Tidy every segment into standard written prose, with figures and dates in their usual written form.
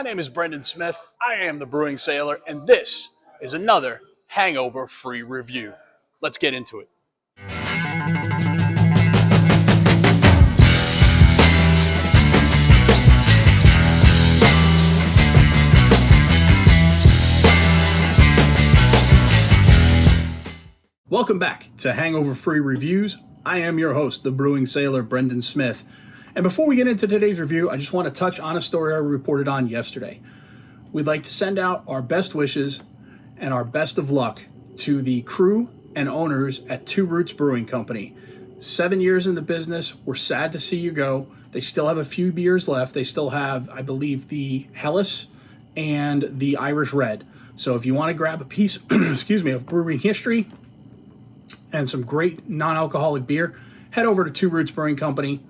My name is Brendan Smith. I am the Brewing Sailor, and this is another Hangover free review. Let's get into it. Welcome back to Hangover Free Reviews. I am your host, the Brewing Sailor, Brendan Smith. And before we get into today's review, I just want to touch on a story I reported on yesterday. We'd like to send out our best wishes and our best of luck to the crew and owners at Two Roots Brewing Company. 7 years in the business. We're sad to see you go. They still have a few beers left. They still have, I believe, the Helles and the Irish Red. So if you want to grab a piece, of brewing history and some great non-alcoholic beer, head over to Two Roots Brewing Company.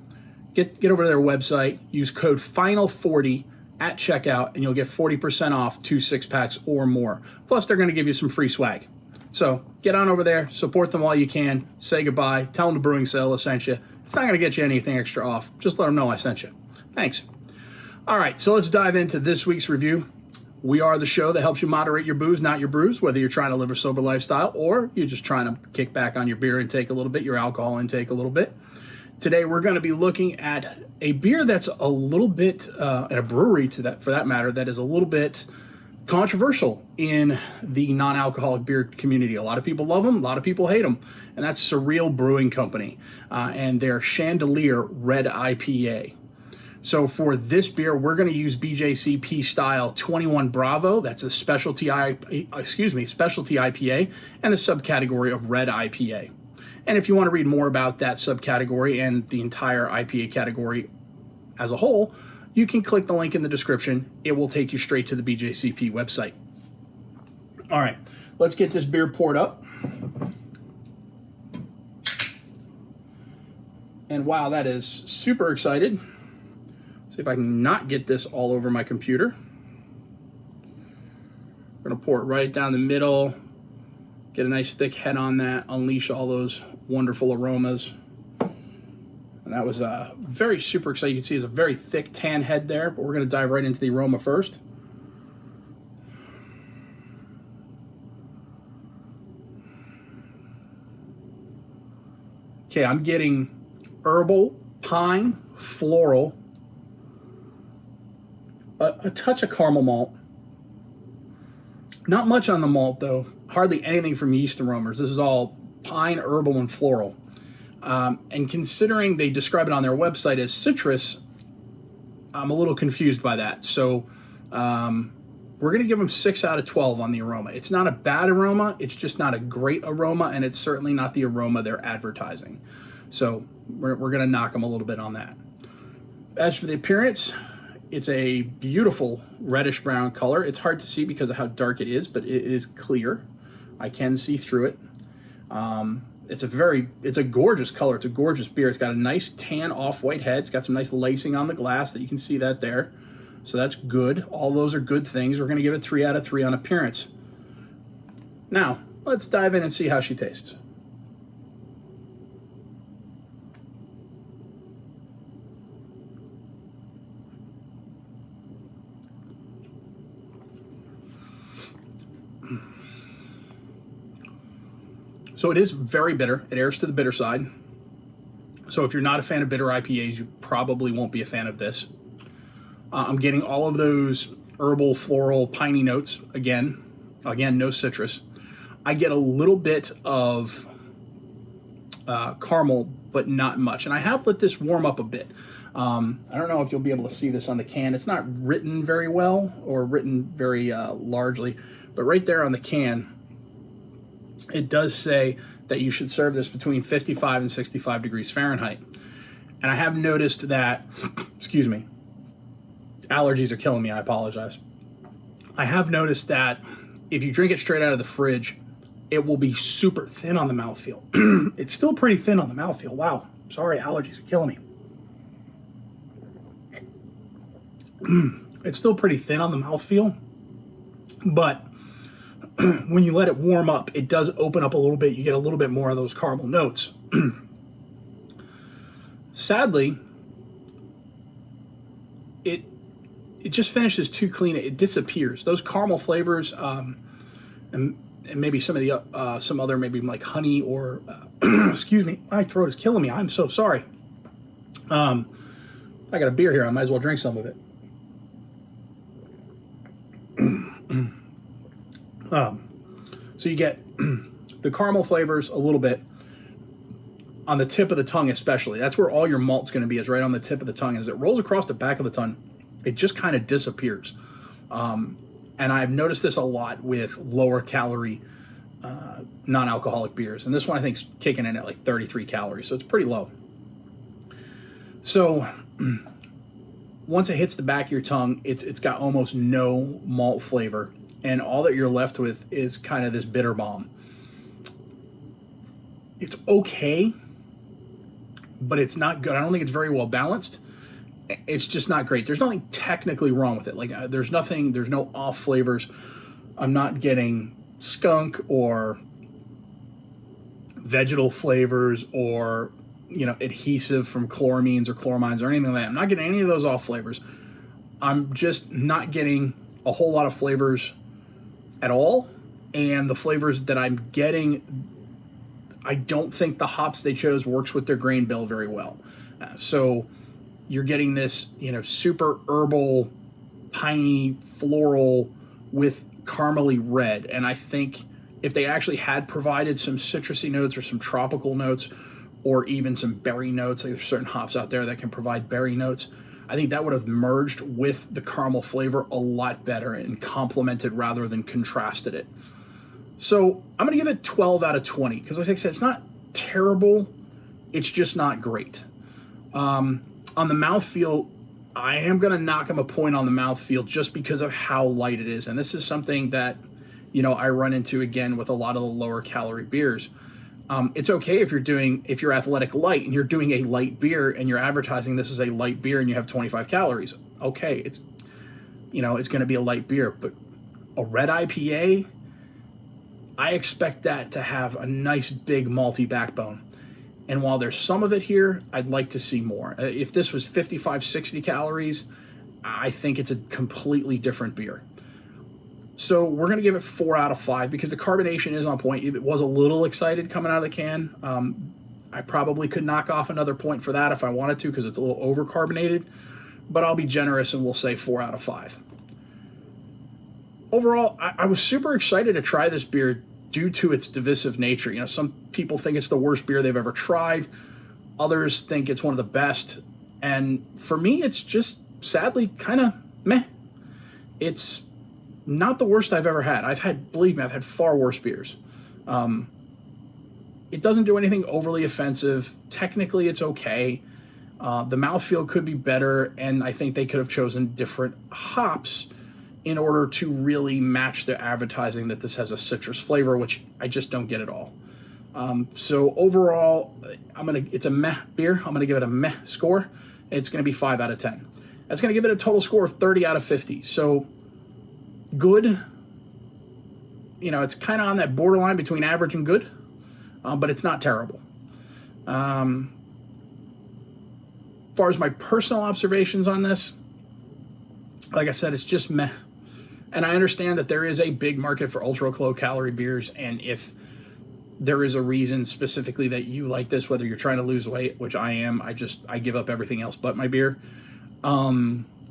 Get over to their website, use code FINAL40 at checkout, and you'll get 40% off 2 6-packs or more. Plus, they're going to give you some free swag. So get on over there, support them while you can, say goodbye, tell them the Brewing Sailor sent you. It's not going to get you anything extra off. Just let them know I sent you. Thanks. All right, so let's dive into this week's review. We are the show that helps you moderate your booze, not your brews, whether you're trying to live a sober lifestyle or you're just trying to kick back on your beer intake a little bit, your alcohol intake a little bit. Today, we're going to be looking at a beer that's a little bit, at a brewery for that matter, that is a little bit controversial in the non-alcoholic beer community. A lot of people love them, a lot of people hate them, and that's Surreal Brewing Company and their Chandelier Red IPA. So for this beer, we're going to use BJCP Style 21 Bravo. That's a specialty IPA and the subcategory of Red IPA. And if you want to read more about that subcategory and the entire IPA category as a whole, you can click the link in the description. It will take you straight to the BJCP website. All right, let's get this beer poured up. And wow, that is super excited. See if I can not get this all over my computer. We're going to pour it right down the middle. Get a nice thick head on that, unleash all those wonderful aromas. And that was very super exciting. You can see it's a very thick tan head there, but we're going to dive right into the aroma first. Okay, I'm getting herbal, pine, floral, a touch of caramel malt. Not much on the malt though. Hardly anything from yeast aromas. This is all pine, herbal, and floral. And considering they describe it on their website as citrus, I'm a little confused by that. So we're going to give them 6 out of 12 on the aroma. It's not a bad aroma. It's just not a great aroma, and it's certainly not the aroma they're advertising. So we're going to knock them a little bit on that. As for the appearance, it's a beautiful reddish brown color. It's hard to see because of how dark it is, but it is clear. I can see through it. It's a gorgeous color. It's a gorgeous beer. It's got a nice tan off-white head. It's got some nice lacing on the glass that you can see that there. So that's good. All those are good things. We're going to give it 3 out of 3 on appearance. Now, let's dive in and see how she tastes. So it is very bitter. It errs to the bitter side. So if you're not a fan of bitter IPAs, you probably won't be a fan of this. I'm getting all of those herbal, floral, piney notes. Again, no citrus. I get a little bit of caramel, but not much. And I have let this warm up a bit. I don't know if you'll be able to see this on the can. It's not written very well or written very largely, but right there on the can, it does say that you should serve this between 55 and 65 degrees Fahrenheit. And I have noticed that, allergies are killing me, I apologize. I have noticed that if you drink it straight out of the fridge, it will be super thin on the mouthfeel. It's still pretty thin on the mouthfeel. Wow, sorry, allergies are killing me. It's still pretty thin on the mouthfeel, but when you let it warm up, it does open up a little bit. You get a little bit more of those caramel notes. Sadly, it it just finishes too clean. It disappears. Those caramel flavors, and maybe some of the some other, maybe like honey or excuse me, my throat is killing me. I'm so sorry. I got a beer here. I might as well drink some of it. So you get the caramel flavors a little bit on the tip of the tongue, especially. That's where all your malt's going to be, is right on the tip of the tongue. And as it rolls across the back of the tongue, it just kind of disappears. And I've noticed this a lot with lower calorie non-alcoholic beers. And this one I think is kicking in at like 33 calories, so it's pretty low. So once it hits the back of your tongue, it's got almost no malt flavor. And all that you're left with is kind of this bitter bomb. It's okay, but it's not good. I don't think it's very well balanced. It's just not great. There's nothing technically wrong with it. Like there's no off flavors. I'm not getting skunk or vegetal flavors or, adhesive from chloramines or chloramines or anything like that. I'm not getting any of those off flavors. I'm just not getting a whole lot of flavors at all. And the flavors that I'm getting, I don't think the hops they chose works with their grain bill very well. So you're getting this, super herbal, piney, floral with caramely red. And I think if they actually had provided some citrusy notes or some tropical notes or even some berry notes, like there's certain hops out there that can provide berry notes, I think that would have merged with the caramel flavor a lot better and complemented rather than contrasted it. So I'm going to give it 12 out of 20 because, like I said, it's not terrible. It's just not great. On the mouthfeel, I am going to knock him a point on the mouthfeel just because of how light it is. And this is something that, I run into again with a lot of the lower calorie beers. It's okay if you're athletic light and you're doing a light beer and you're advertising this is a light beer and you have 25 calories. Okay, it's going to be a light beer, but a red IPA, I expect that to have a nice big malty backbone. And while there's some of it here, I'd like to see more. If this was 55, 60 calories, I think it's a completely different beer. So we're going to give it 4 out of 5 because the carbonation is on point. It was a little excited coming out of the can. I probably could knock off another point for that if I wanted to because it's a little over-carbonated, but I'll be generous and we'll say 4 out of 5. Overall, I was super excited to try this beer due to its divisive nature. Some people think it's the worst beer they've ever tried. Others think it's one of the best. And for me, it's just sadly kind of meh. It's not the worst I've ever had. Believe me, I've had far worse beers. It doesn't do anything overly offensive. Technically, it's okay. The mouthfeel could be better, and I think they could have chosen different hops in order to really match their advertising that this has a citrus flavor, which I just don't get at all. So overall, it's a meh beer. I'm gonna give it a meh score. It's gonna be 5 out of 10. That's gonna give it a total score of 30 out of 50. So good. It's kind of on that borderline between average and good, but it's not terrible. As far as my personal observations on this, like I said, it's just meh. And I understand that there is a big market for ultra low calorie beers, and if there is a reason specifically that you like this, whether you're trying to lose weight, which I am, I give up everything else but my beer,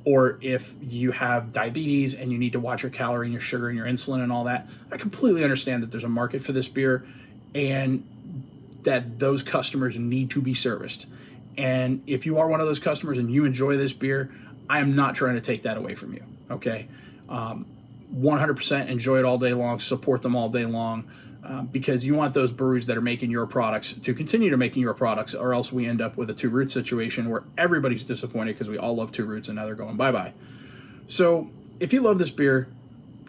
or if you have diabetes and you need to watch your calorie and your sugar and your insulin and all that, I completely understand that there's a market for this beer and that those customers need to be serviced. And if you are one of those customers and you enjoy this beer, I am not trying to take that away from you, okay? 100% enjoy it all day long, support them all day long, because you want those breweries that are making your products to continue to making your products, or else we end up with a Two Roots situation where everybody's disappointed because we all love Two Roots and now they're going bye-bye. So if you love this beer,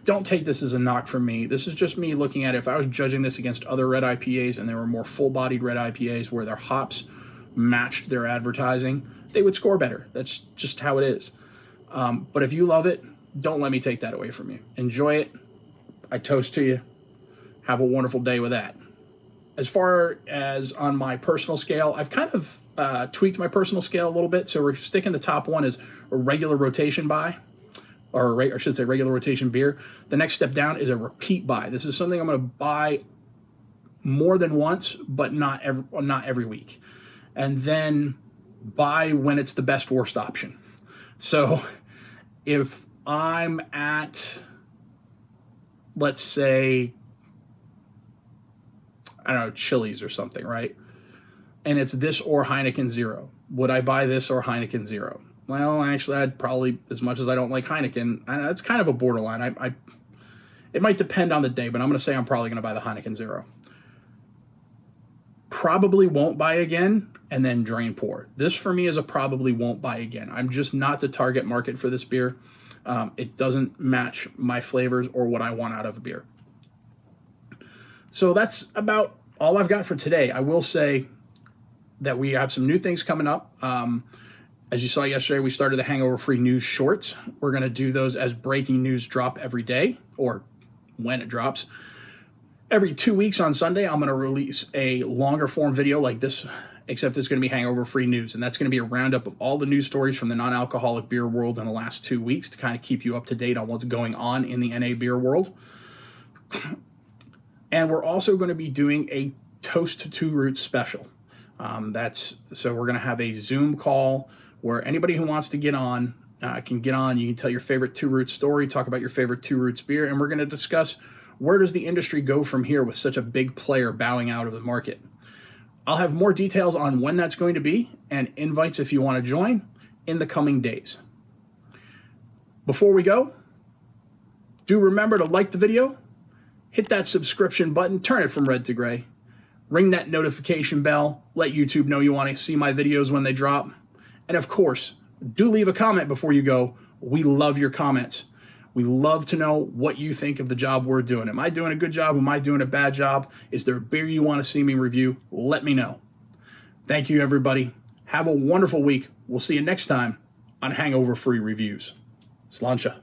don't take this as a knock from me. This is just me looking at it. If I was judging this against other red IPAs and there were more full-bodied red IPAs where their hops matched their advertising, they would score better. That's just how it is. But if you love it, don't let me take that away from you. Enjoy it. I toast to you. Have a wonderful day with that. As far as on my personal scale, I've kind of tweaked my personal scale a little bit. So we're sticking the top one as a regular rotation buy. or I should say regular rotation beer. The next step down is a repeat buy. This is something I'm going to buy more than once, but not every week. And then buy when it's the best worst option. So if I'm at, let's say, I don't know, Chili's or something, right? And it's this or Heineken Zero. Would I buy this or Heineken Zero? Well, actually, I'd probably, as much as I don't like Heineken, it's kind of a borderline. It might depend on the day, but I'm going to say I'm probably going to buy the Heineken Zero. Probably won't buy again, and then drain pour. This for me is a probably won't buy again. I'm just not the target market for this beer. It doesn't match my flavors or what I want out of a beer. So that's about all I've got for today. I will say that we have some new things coming up. As you saw yesterday, we started the Hangover Free News Shorts. We're going to do those as breaking news drop every day, or when it drops. Every 2 weeks on Sunday, I'm going to release a longer form video like this, except it's going to be Hangover Free News. And that's going to be a roundup of all the news stories from the non-alcoholic beer world in the last 2 weeks to kind of keep you up to date on what's going on in the NA beer world. And we're also going to be doing a Toast to Two Roots special. So we're going to have a Zoom call where anybody who wants to get on can get on. You can tell your favorite Two Roots story, talk about your favorite Two Roots beer, and we're going to discuss where does the industry go from here with such a big player bowing out of the market. I'll have more details on when that's going to be and invites if you want to join in the coming days. Before we go, do remember to like the video, hit that subscription button, turn it from red to gray, ring that notification bell, let YouTube know you want to see my videos when they drop. And of course, do leave a comment before you go. We love your comments. We love to know what you think of the job we're doing. Am I doing a good job? Am I doing a bad job? Is there a beer you want to see me review? Let me know. Thank you, everybody. Have a wonderful week. We'll see you next time on Hangover Free Reviews. Sláinte.